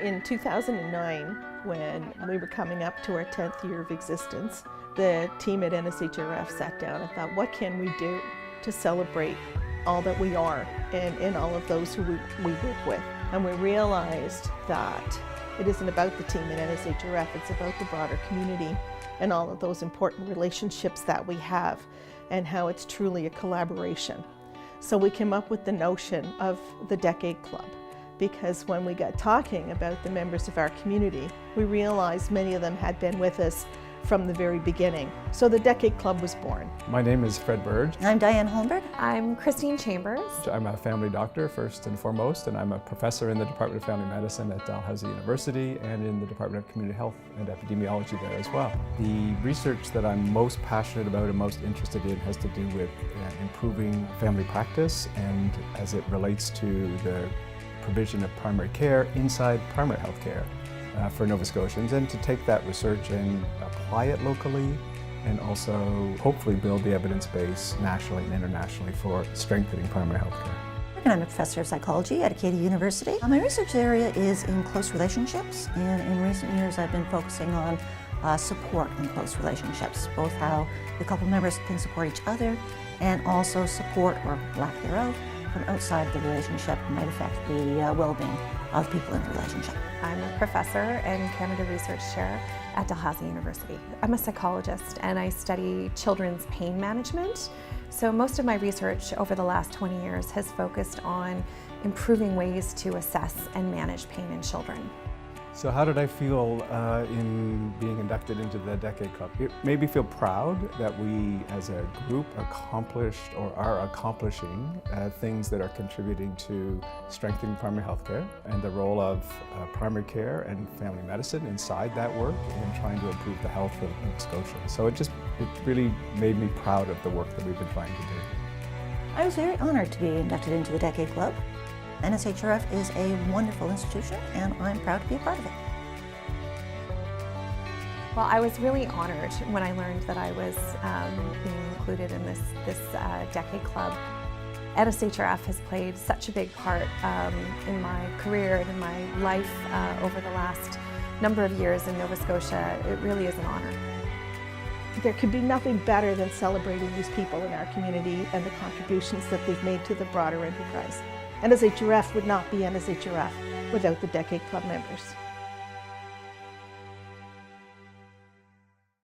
In 2009, when we were coming up to our 10th year of existence, the team at NSHRF sat down and thought, what can we do to celebrate all that we are and all of those who we work with? And we realized that it isn't about the team at NSHRF, it's about the broader community and all of those important relationships that we have and how it's truly a collaboration. So we came up with the notion of the Decade Club, because when we got talking about the members of our community, we realized many of them had been with us from the very beginning. So the Decade Club was born. My name is Fred Burge. I'm Diane Holmberg. I'm Christine Chambers. I'm a family doctor first and foremost, and I'm a professor in the Department of Family Medicine at Dalhousie University and in the Department of Community Health and Epidemiology there as well. The research that I'm most passionate about and most interested in has to do with improving family practice and as it relates to the provision of primary care inside primary health care for Nova Scotians, and to take that research and apply it locally and also hopefully build the evidence base nationally and internationally for strengthening primary health care. And I'm a professor of psychology at Acadia University. My research area is in close relationships, and in recent years I've been focusing on support in close relationships, both how the couple members can support each other and also support, or lack thereof, from outside the relationship might affect the well-being of people in the relationship. I'm a professor and Canada Research Chair at Dalhousie University. I'm a psychologist and I study children's pain management. So most of my research over the last 20 years has focused on improving ways to assess and manage pain in children. So how did I feel in being inducted into the Decade Club? It made me feel proud that we as a group accomplished or are accomplishing things that are contributing to strengthening primary health care and the role of primary care and family medicine inside that work and trying to improve the health of Scotia. So it really made me proud of the work that we've been trying to do. I was very honored to be inducted into the Decade Club. NSHRF is a wonderful institution, and I'm proud to be a part of it. Well, I was really honored when I learned that I was being included in this Decade Club. NSHRF has played such a big part in my career and in my life over the last number of years in Nova Scotia. It really is an honor. There could be nothing better than celebrating these people in our community and the contributions that they've made to the broader enterprise. NSHRF would not be NSHRF without the Decade Club members.